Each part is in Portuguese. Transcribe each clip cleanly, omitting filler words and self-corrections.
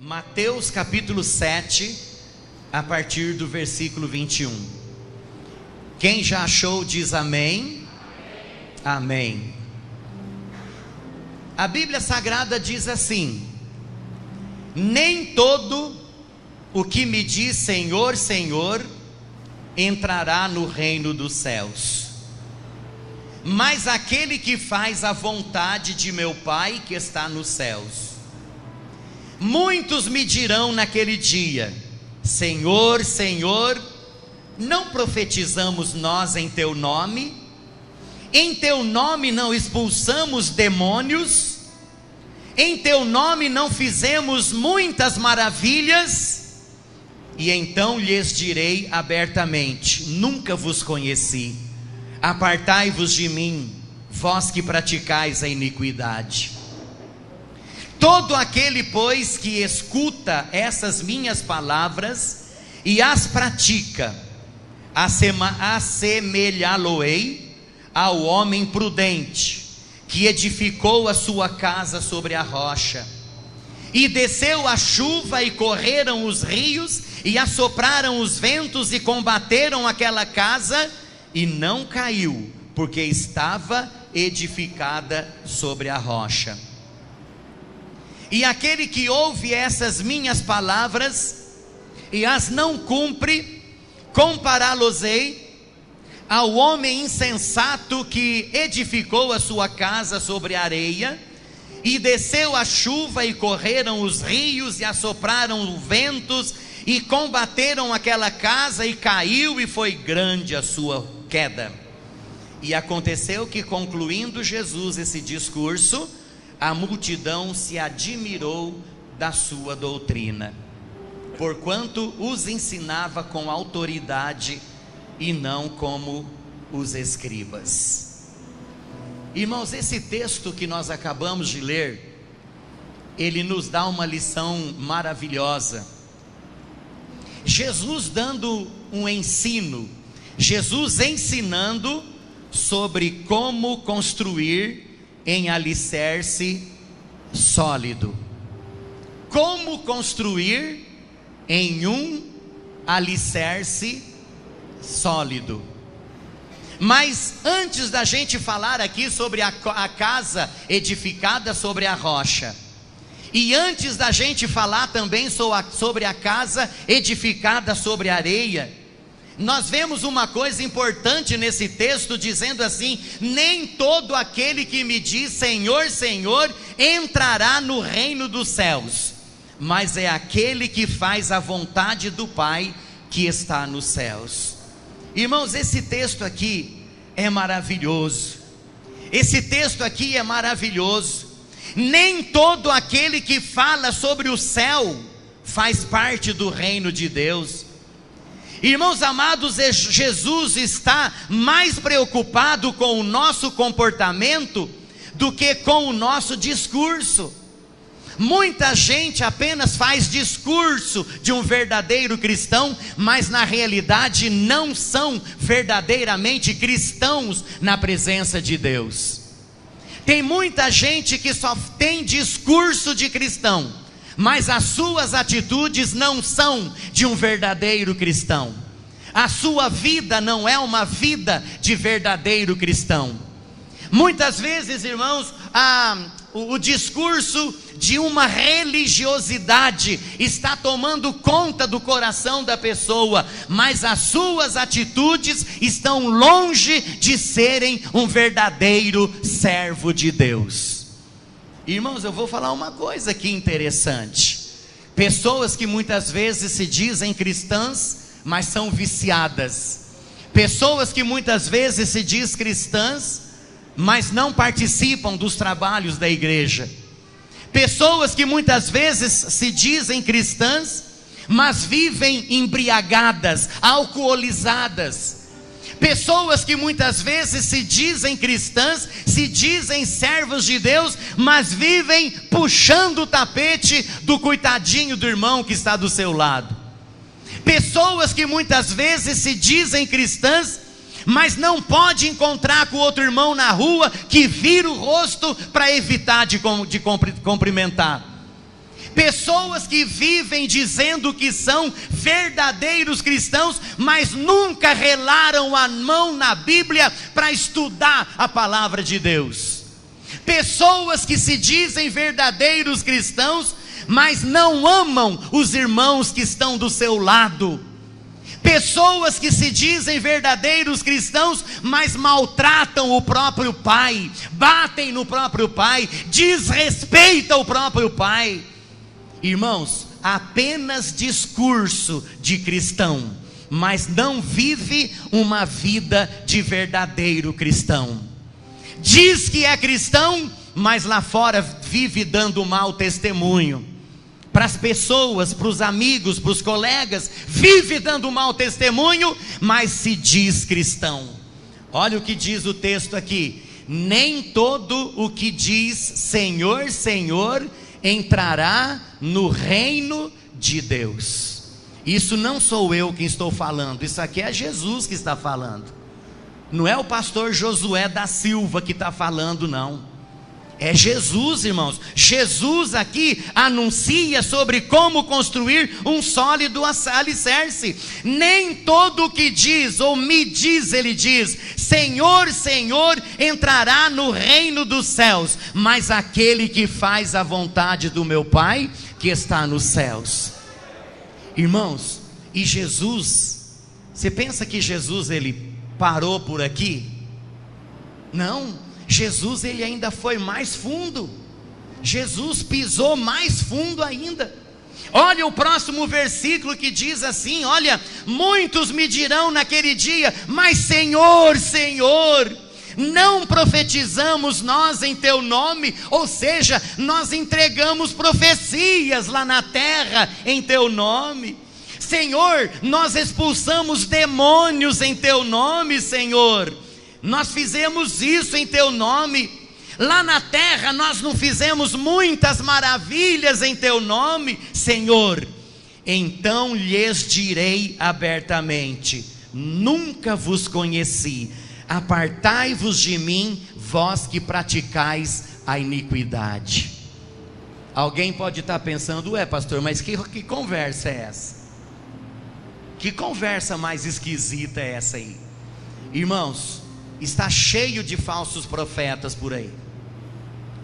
Mateus capítulo 7, a partir do versículo 21. Quem já achou diz amém. Amém. A Bíblia Sagrada diz assim: nem todo o que me diz Senhor, Senhor, entrará no reino dos céus, mas aquele que faz a vontade de meu Pai que está nos céus. Muitos me dirão naquele dia: Senhor, Senhor, não profetizamos nós em teu nome? Em teu nome não expulsamos demônios? Em teu nome não fizemos muitas maravilhas? E então lhes direi abertamente: nunca vos conheci, apartai-vos de mim, vós que praticais a iniquidade. Todo aquele, pois, que escuta essas minhas palavras e as pratica, assemelhá-lo-ei ao homem prudente, que edificou a sua casa sobre a rocha. E desceu a chuva, e correram os rios, e assopraram os ventos, e combateram aquela casa, e não caiu, porque estava edificada sobre a rocha. E aquele que ouve essas minhas palavras e as não cumpre, compará-los-ei ao homem insensato que edificou a sua casa sobre a areia, e desceu a chuva, e correram os rios, e assopraram os ventos, e combateram aquela casa, e caiu, e foi grande a sua queda. E aconteceu que, concluindo Jesus esse discurso, a multidão se admirou da sua doutrina, porquanto os ensinava com autoridade e não como os escribas. Irmãos, esse texto que nós acabamos de ler, ele nos dá uma lição maravilhosa. Jesus dando um ensino, Jesus ensinando sobre como construir em alicerce sólido. Como construir em um alicerce sólido. Mas antes da gente falar aqui sobre a casa edificada sobre a rocha, e antes da gente falar também sobre a casa edificada sobre a areia, nós vemos uma coisa importante nesse texto, dizendo assim: nem todo aquele que me diz Senhor, Senhor, entrará no reino dos céus, mas é aquele que faz a vontade do Pai que está nos céus. Irmãos, esse texto aqui é maravilhoso. Esse texto aqui é maravilhoso. Nem todo aquele que fala sobre o céu faz parte do reino de Deus. Irmãos amados, Jesus está mais preocupado com o nosso comportamento do que com o nosso discurso. Muita gente apenas faz discurso de um verdadeiro cristão, mas na realidade não são verdadeiramente cristãos na presença de Deus. Tem muita gente que só tem discurso de cristão, mas as suas atitudes não são de um verdadeiro cristão. A sua vida não é uma vida de verdadeiro cristão. Muitas vezes, irmãos, o discurso de uma religiosidade está tomando conta do coração da pessoa, mas as suas atitudes estão longe de serem um verdadeiro servo de Deus. Irmãos, eu vou falar uma coisa aqui interessante. Pessoas que muitas vezes se dizem cristãs, mas são viciadas. Pessoas que muitas vezes se dizem cristãs, mas não participam dos trabalhos da igreja. Pessoas que muitas vezes se dizem cristãs, mas vivem embriagadas, alcoolizadas. Pessoas que muitas vezes se dizem cristãs, se dizem servos de Deus, mas vivem puxando o tapete do coitadinho do irmão que está do seu lado. Pessoas que muitas vezes se dizem cristãs, mas não pode encontrar com outro irmão na rua, que vira o rosto para evitar de cumprimentar. Pessoas que vivem dizendo que são verdadeiros cristãos, mas nunca relaram a mão na Bíblia para estudar a palavra de Deus. Pessoas que se dizem verdadeiros cristãos, mas não amam os irmãos que estão do seu lado. Pessoas que se dizem verdadeiros cristãos, mas maltratam o próprio pai, batem no próprio pai, desrespeitam o próprio pai. Irmãos, apenas discurso de cristão, mas não vive uma vida de verdadeiro cristão. Diz que é cristão, mas lá fora vive dando mau testemunho. Para as pessoas, para os amigos, para os colegas, vive dando mau testemunho, mas se diz cristão. Olha o que diz o texto aqui: nem todo o que diz Senhor, Senhor, entrará no reino de Deus. Isso não sou eu que estou falando, isso aqui é Jesus que está falando. Não é o pastor Josué da Silva que está falando, não. É Jesus, irmãos. Jesus aqui anuncia sobre como construir um sólido alicerce. Nem todo o que diz, ou me diz, ele diz, Senhor, Senhor, entrará no reino dos céus, mas aquele que faz a vontade do meu Pai, que está nos céus. Irmãos, e Jesus, você pensa que Jesus, ele parou por aqui? Não. Jesus, ele ainda foi mais fundo. Jesus pisou mais fundo ainda. Olha o próximo versículo que diz assim: olha, muitos me dirão naquele dia, mas Senhor, Senhor, não profetizamos nós em teu nome? Ou seja, nós entregamos profecias lá na terra em teu nome. Senhor, nós expulsamos demônios em teu nome, Senhor. Nós fizemos isso em teu nome. Lá na terra nós não fizemos muitas maravilhas em teu nome, Senhor. Então lhes direi abertamente: nunca vos conheci, apartai-vos de mim, vós que praticais a iniquidade. Alguém pode estar pensando: ué, pastor, mas que conversa é essa? Que conversa mais esquisita é essa aí? Irmãos, está cheio de falsos profetas por aí.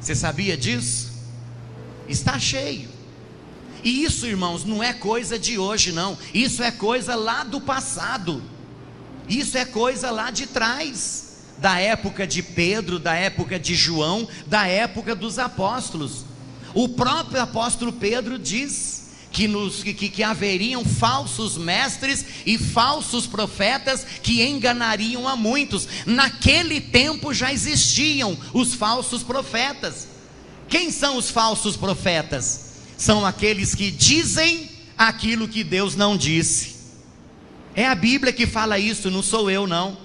Você sabia disso? Está cheio. E isso, irmãos, não é coisa de hoje não. Isso é coisa lá do passado. Isso é coisa lá de trás, da época de Pedro, da época de João, da época dos apóstolos. O próprio apóstolo Pedro diz que haveriam falsos mestres e falsos profetas que enganariam a muitos. Naquele tempo já existiam os falsos profetas. Quem são os falsos profetas? São aqueles que dizem aquilo que Deus não disse. É a Bíblia que fala isso, não sou eu não.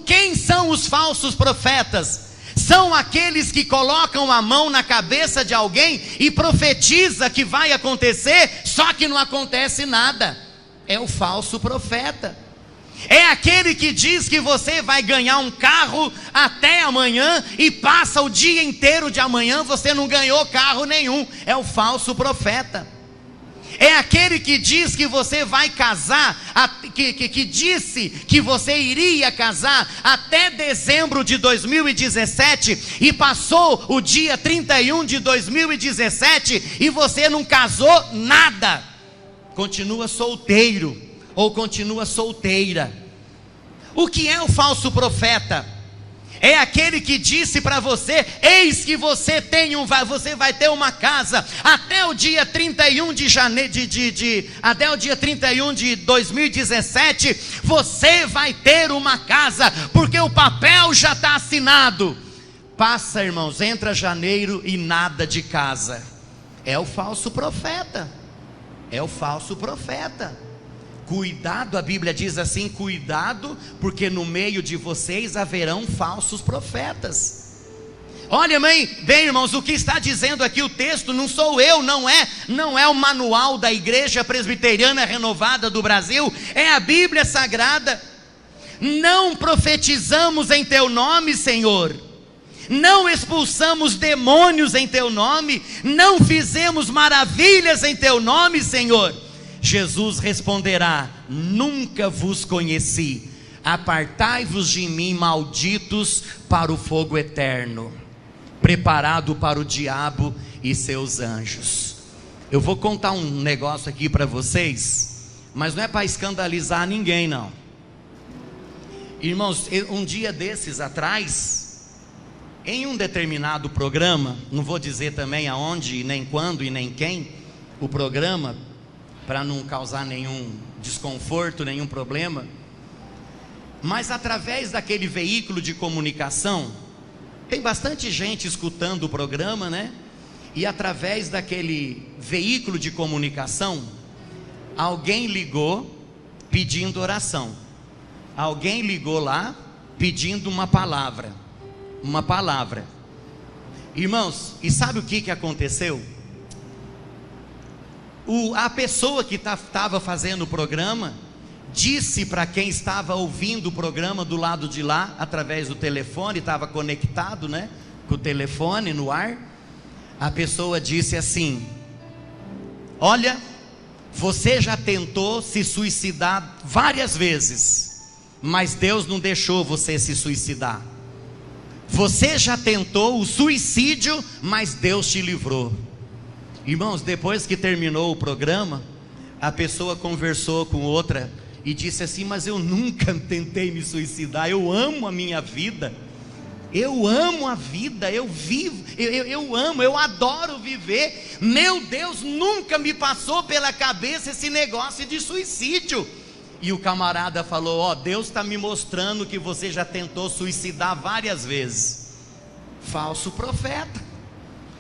Quem são os falsos profetas? São aqueles que colocam a mão na cabeça de alguém e profetiza que vai acontecer, só que não acontece nada. É o falso profeta. É aquele que diz que você vai ganhar um carro até amanhã e passa o dia inteiro de amanhã, você não ganhou carro nenhum. É o falso profeta. É aquele que diz que você vai casar, que disse que você iria casar até dezembro de 2017 e passou o dia 31 de 2017 e você não casou nada. Continua solteiro ou continua solteira. O que é o falso profeta? É aquele que disse para você: eis que você vai ter uma casa até o dia 31 de janeiro até o dia 31 de 2017, você vai ter uma casa, porque o papel já está assinado. Passa, irmãos, entra janeiro e nada de casa. É o falso profeta. É o falso profeta. Cuidado, a Bíblia diz assim: cuidado, porque no meio de vocês haverão falsos profetas. Olha, bem, irmãos, o que está dizendo aqui o texto não sou eu, não é o manual da Igreja Presbiteriana Renovada do Brasil, é a Bíblia Sagrada. Não profetizamos em teu nome, Senhor. não expulsamos demônios em teu nome, não fizemos maravilhas em teu nome, Senhor? Jesus responderá: nunca vos conheci, apartai-vos de mim, malditos, para o fogo eterno, preparado para o diabo e seus anjos. Eu vou contar um negócio aqui para vocês, mas não é para escandalizar ninguém não. Irmãos, um dia desses atrás, em um determinado programa, não vou dizer também aonde, nem quando e nem quem, o programa, para não causar nenhum desconforto, nenhum problema, mas através daquele veículo de comunicação, tem bastante gente escutando o programa, né? E através daquele veículo de comunicação, alguém ligou pedindo oração. Alguém ligou lá pedindo uma palavra. Uma palavra. Irmãos, e sabe o que aconteceu? A pessoa que estava fazendo o programa disse para quem estava ouvindo o programa do lado de lá, através do telefone, estava conectado, né, com o telefone no ar. A pessoa disse assim: olha, você já tentou se suicidar várias vezes, mas Deus não deixou você se suicidar. Você já tentou o suicídio, mas Deus te livrou. Irmãos, depois que terminou o programa, a pessoa conversou com outra e disse assim: mas eu nunca tentei me suicidar, eu amo a minha vida, eu amo a vida, eu vivo, eu amo, eu adoro viver. Meu Deus, nunca me passou pela cabeça esse negócio de suicídio. E o camarada falou: ó, Deus está me mostrando que você já tentou suicidar várias vezes. Falso profeta.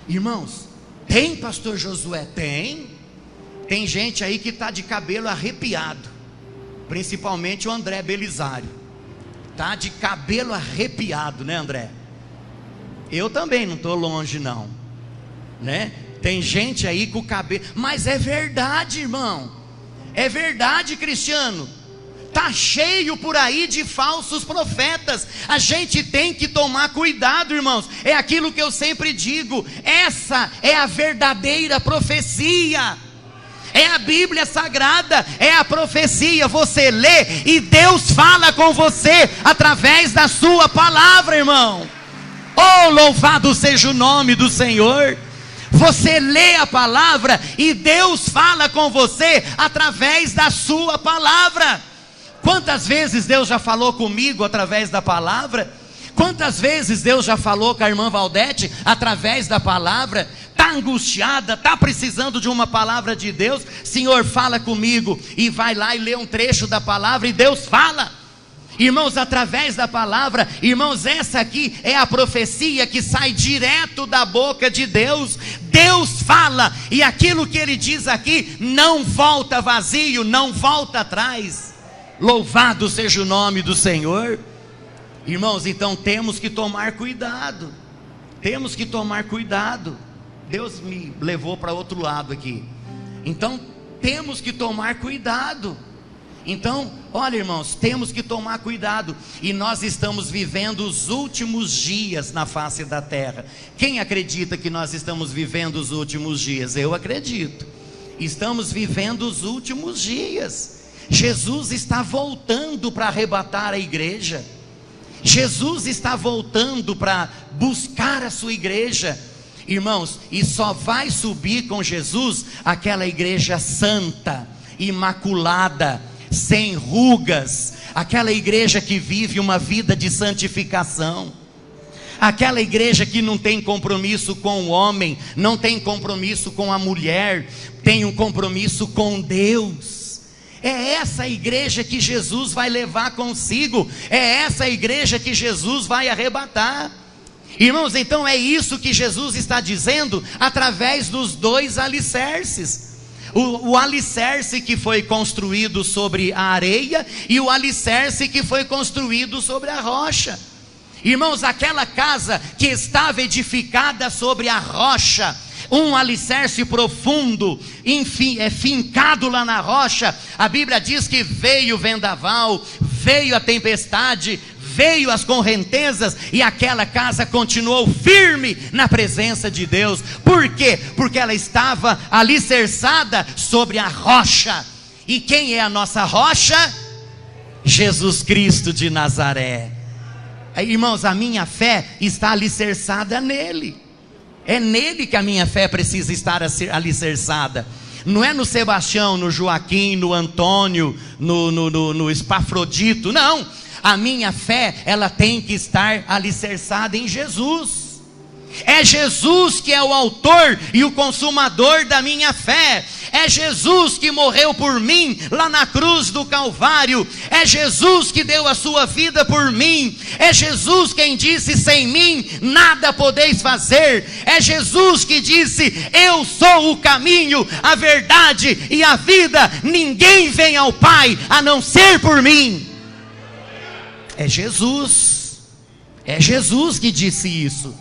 Irmãos, tem, pastor Josué? Tem gente aí que está de cabelo arrepiado, principalmente o André Belisário, está de cabelo arrepiado, né, André? Eu também não estou longe não, né? Tem gente aí com o cabelo, mas é verdade, irmão, é verdade, Cristiano. Está cheio por aí de falsos profetas. A gente tem que tomar cuidado, irmãos. É aquilo que eu sempre digo: essa é a verdadeira profecia, é a Bíblia Sagrada, é a profecia. Você lê e Deus fala com você através da sua palavra, irmão. Oh, louvado seja o nome do Senhor. Você lê a palavra e Deus fala com você através da sua palavra. Quantas vezes Deus já falou comigo através da palavra? Quantas vezes Deus já falou com a irmã Valdete através da palavra? Está angustiada, está precisando de uma palavra de Deus? Senhor, fala comigo. E vai lá e lê um trecho da palavra e Deus fala. Irmãos, através da palavra, irmãos, essa aqui é a profecia que sai direto da boca de Deus. Deus fala, e aquilo que Ele diz aqui não volta vazio, não volta atrás. Louvado seja o nome do Senhor. Irmãos, então temos que tomar cuidado. Temos que tomar cuidado. Deus me levou para outro lado aqui. Então temos que tomar cuidado. Então, olha, irmãos, temos que tomar cuidado. E nós estamos vivendo os últimos dias na face da terra. Quem acredita que nós estamos vivendo os últimos dias? Eu acredito. Estamos vivendo os últimos dias. Jesus está voltando para arrebatar a igreja. Jesus está voltando para buscar a sua igreja. Irmãos, e só vai subir com Jesus aquela igreja santa, imaculada, sem rugas, aquela igreja que vive uma vida de santificação, aquela igreja que não tem compromisso com o homem, não tem compromisso com a mulher, tem um compromisso com Deus. É essa igreja que Jesus vai levar consigo, é essa igreja que Jesus vai arrebatar. Irmãos, então é isso que Jesus está dizendo através dos dois alicerces. O alicerce que foi construído sobre a areia e o alicerce que foi construído sobre a rocha. Irmãos, aquela casa que estava edificada sobre a rocha, um alicerce profundo, enfim, fincado lá na rocha. A Bíblia diz que veio o vendaval, veio a tempestade, veio as correntezas e aquela casa continuou firme na presença de Deus. Por quê? Porque ela estava alicerçada sobre a rocha. E quem é a nossa rocha? Jesus Cristo de Nazaré. Irmãos, a minha fé está alicerçada nele. É nele que a minha fé precisa estar alicerçada. Não é no Sebastião, no Joaquim, no Antônio, no Espafrodito. Não, a minha fé, ela tem que estar alicerçada em Jesus. É Jesus que é o autor e o consumador da minha fé. É Jesus que morreu por mim lá na cruz do Calvário. É Jesus que deu a sua vida por mim. É Jesus quem disse: sem mim nada podeis fazer. É Jesus que disse: eu sou o caminho, a verdade e a vida. Ninguém vem ao Pai a não ser por mim. É Jesus. É Jesus que disse isso.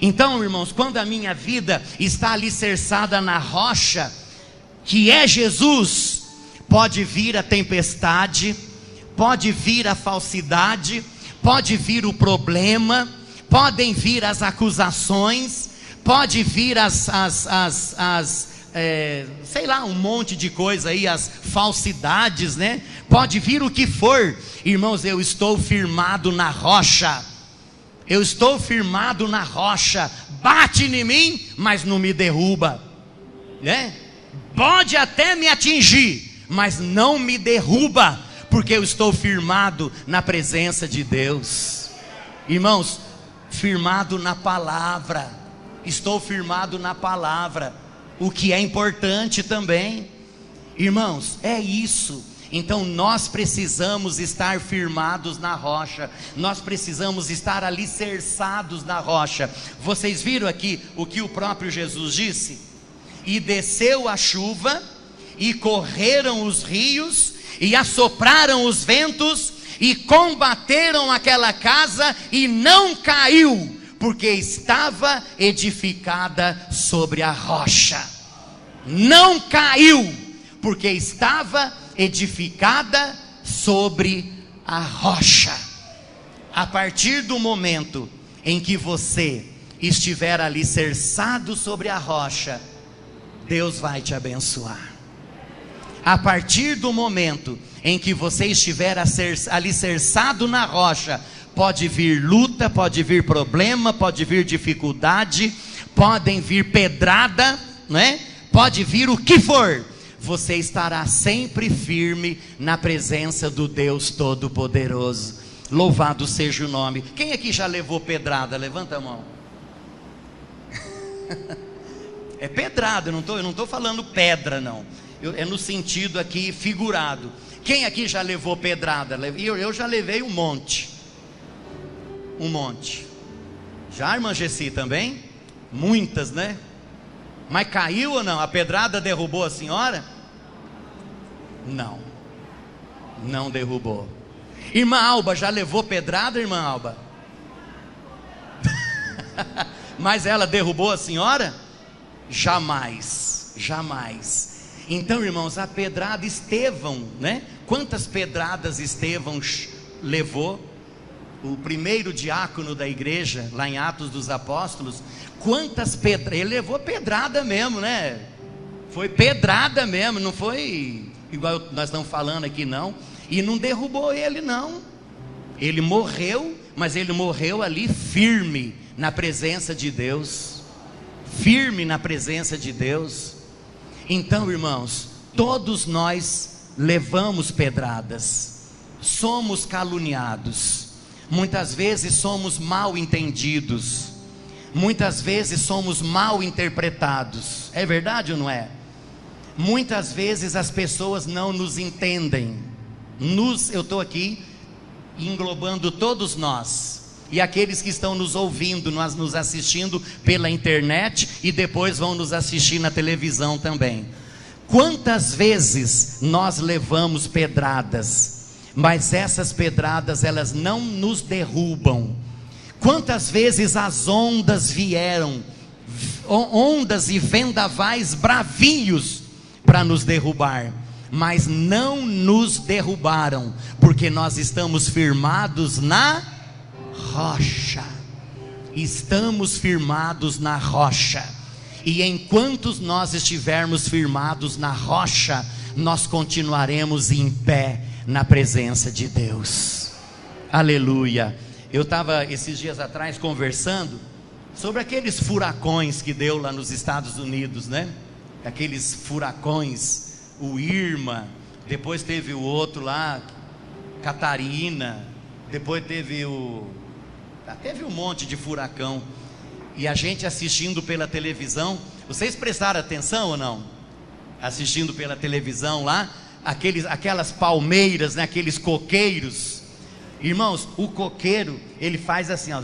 Então, irmãos, quando a minha vida está alicerçada na rocha, que é Jesus, pode vir a tempestade, pode vir a falsidade, pode vir o problema, podem vir as acusações, pode vir sei lá, um monte de coisa aí, as falsidades, né? Pode vir o que for. Irmãos, eu estou firmado na rocha. Eu estou firmado na rocha. Bate em mim, mas não me derruba, né? Pode até me atingir, mas não me derruba, porque eu estou firmado na presença de Deus. Irmãos, firmado na palavra. Estou firmado na palavra, o que é importante também. Irmãos, é isso. Então nós precisamos estar firmados na rocha. Nós precisamos estar alicerçados na rocha. Vocês viram aqui o que o próprio Jesus disse? E desceu a chuva, e correram os rios, e assopraram os ventos, e combateram aquela casa, e não caiu, porque estava edificada sobre a rocha. Não caiu, porque estava edificada sobre a rocha. A partir do momento em que você estiver alicerçado sobre a rocha, Deus vai te abençoar. A partir do momento em que você estiver alicerçado na rocha, pode vir luta, pode vir problema, pode vir dificuldade, podem vir pedrada, né? Pode vir o que for. Você estará sempre firme na presença do Deus Todo-Poderoso. Louvado seja o nome. Quem aqui já levou pedrada? Levanta a mão. É pedrada, eu não estou falando pedra não. É no sentido aqui figurado. Quem aqui já levou pedrada? Eu já levei um monte. Um monte. Já, irmã Gessi, também? Muitas, né? Mas caiu ou não? A pedrada derrubou a senhora? Não. Não derrubou. Irmã Alba, já levou pedrada, irmã Alba? Mas ela derrubou a senhora? Jamais. Jamais. Então, irmãos, a pedrada Estevão, né? Quantas pedradas Estevão levou? O primeiro diácono da igreja, lá em Atos dos Apóstolos, quantas pedradas, ele levou pedrada mesmo, né? Foi pedrada mesmo, não foi igual nós estamos falando aqui não, e não derrubou ele não, ele morreu, mas ele morreu ali firme na presença de Deus, firme na presença de Deus. Então, irmãos, todos nós levamos pedradas, somos caluniados, muitas vezes somos mal entendidos, muitas vezes somos mal interpretados. É verdade ou não é? Muitas vezes as pessoas não nos entendem. Eu estou aqui englobando todos nós, e aqueles que estão nos ouvindo, nos assistindo pela internet, e depois vão nos assistir na televisão também. Quantas vezes nós levamos pedradas, mas essas pedradas elas não nos derrubam. Quantas vezes as ondas vieram, ondas e vendavais bravios para nos derrubar, mas não nos derrubaram, porque nós estamos firmados na rocha. Estamos firmados na rocha, e enquanto nós estivermos firmados na rocha, nós continuaremos em pé na presença de Deus. Aleluia. Eu estava esses dias atrás conversando sobre aqueles furacões que deu lá nos Estados Unidos, né? Aqueles furacões, o Irma, depois teve o outro lá, Catarina, depois teve um monte de furacão, e a gente assistindo pela televisão. Vocês prestaram atenção ou não? Assistindo pela televisão lá, aquelas palmeiras, né? Aqueles coqueiros. Irmãos, o coqueiro, ele faz assim, ó,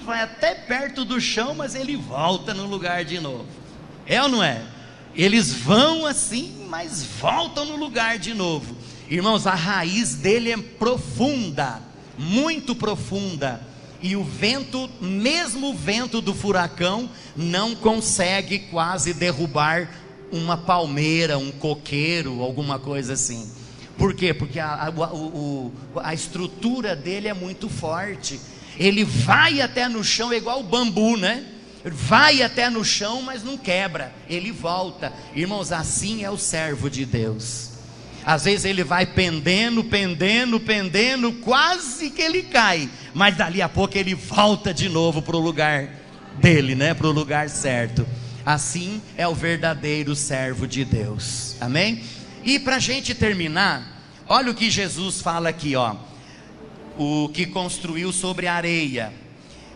vai até perto do chão, mas ele volta no lugar de novo. É ou não é? Eles vão assim, mas voltam no lugar de novo. Irmãos, a raiz dele é profunda, muito profunda, e o vento, mesmo o vento do furacão, não consegue quase derrubar uma palmeira, um coqueiro, alguma coisa assim. Por quê? Porque a estrutura dele é muito forte. Ele vai até no chão, é igual o bambu, né? Vai até no chão, mas não quebra, ele volta. Irmãos, assim é o servo de Deus. Às vezes ele vai pendendo, quase que ele cai, mas dali a pouco ele volta de novo para o lugar dele, né? Para o lugar certo. Assim é o verdadeiro servo de Deus, amém? E para a gente terminar, olha o que Jesus fala aqui, ó. O que construiu sobre a areia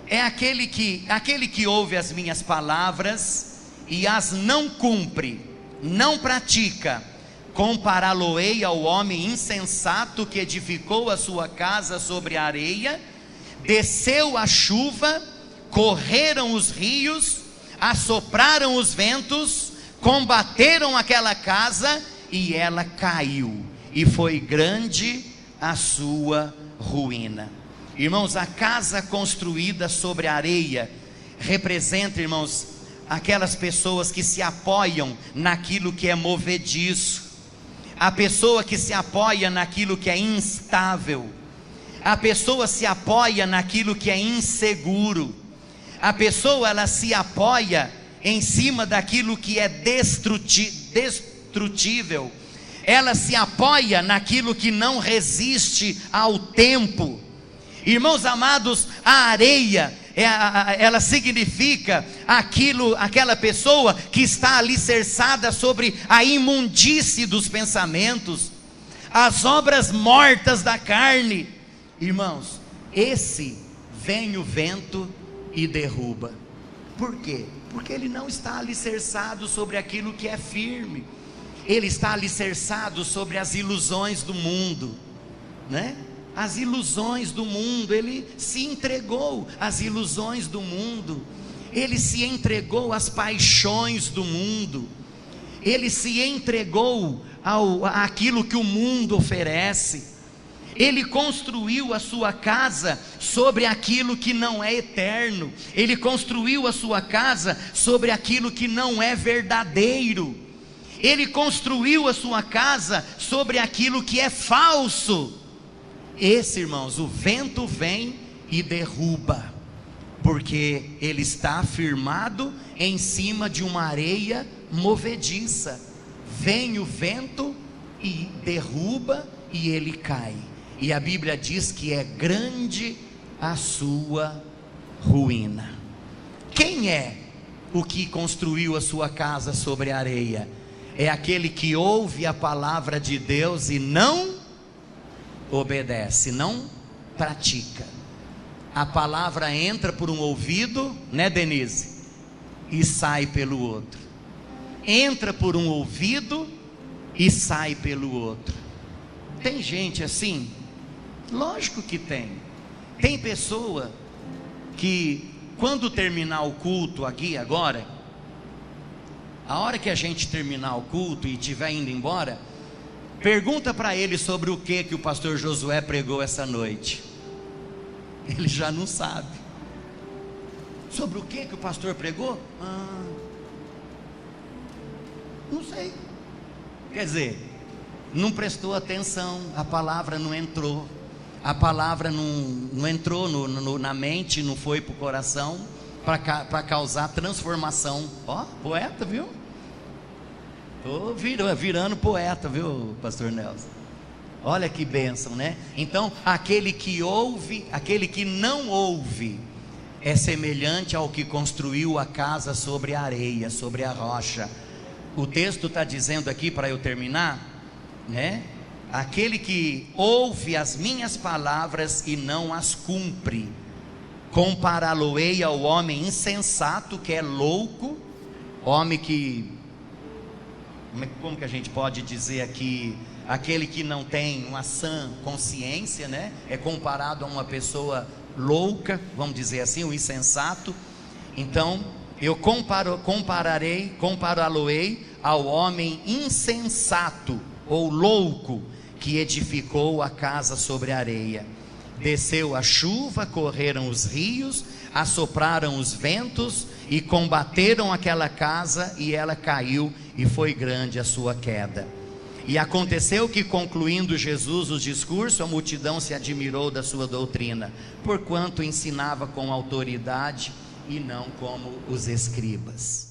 é aquele que ouve as minhas palavras e as não cumpre, não pratica. Compará-lo-ei ao homem insensato que edificou a sua casa sobre a areia. Desceu a chuva, correram os rios, assopraram os ventos, combateram aquela casa, e ela caiu, e foi grande a sua ruína. Irmãos, a casa construída sobre a areia representa, irmãos, aquelas pessoas que se apoiam naquilo que é movediço, a pessoa que se apoia naquilo que é instável, a pessoa se apoia naquilo que é inseguro, a pessoa ela se apoia em cima daquilo que é destrutível, ela se apoia naquilo que não resiste ao tempo. Irmãos amados, a areia, ela significa aquela pessoa que está alicerçada sobre a imundície dos pensamentos, as obras mortas da carne. Irmãos, esse vem o vento e derruba. Por quê? Porque ele não está alicerçado sobre aquilo que é firme, ele está alicerçado sobre as ilusões do mundo, né? As ilusões do mundo, ele se entregou às ilusões do mundo, ele se entregou às paixões do mundo, ele se entregou àquilo que o mundo oferece. Ele construiu a sua casa sobre aquilo que não é eterno, ele construiu a sua casa sobre aquilo que não é verdadeiro, ele construiu a sua casa sobre aquilo que é falso. Esse, irmãos, o vento vem e derruba, porque ele está firmado em cima de uma areia movediça. Vem o vento e derruba, e ele cai. E a Bíblia diz que é grande a sua ruína. Quem é o que construiu a sua casa sobre a areia? É aquele que ouve a palavra de Deus e não obedece, não pratica. A palavra entra por um ouvido, né, Denise? E sai pelo outro. Entra por um ouvido e sai pelo outro. Tem gente assim? Lógico que tem. Tem pessoa que, quando terminar o culto aqui agora, a hora que a gente terminar o culto e estiver indo embora, pergunta para ele sobre o que o pastor Josué pregou essa noite. Ele já não sabe. Sobre o que o pastor pregou? Não sei. Quer dizer, não prestou atenção, a palavra não entrou, a palavra não entrou na mente, não foi para o coração, para causar transformação. Ó, poeta, viu? Estou virando poeta, viu, pastor Nelson? Olha que bênção, né? Então, aquele que ouve, aquele que não ouve, é semelhante ao que construiu a casa sobre a areia, sobre a rocha. O texto está dizendo aqui, para eu terminar, né? Aquele que ouve as minhas palavras e não as cumpre, compará-lo-ei ao homem insensato, que é louco, homem que, como que a gente pode dizer aqui, aquele que não tem uma sã consciência, né? É comparado a uma pessoa louca, vamos dizer assim, um insensato. Então, eu compará-lo-ei ao homem insensato ou louco, que edificou a casa sobre a areia. Desceu a chuva, correram os rios, assopraram os ventos e combateram aquela casa, e ela caiu, e foi grande a sua queda. E aconteceu que, concluindo Jesus o discurso, a multidão se admirou da sua doutrina, porquanto ensinava com autoridade e não como os escribas.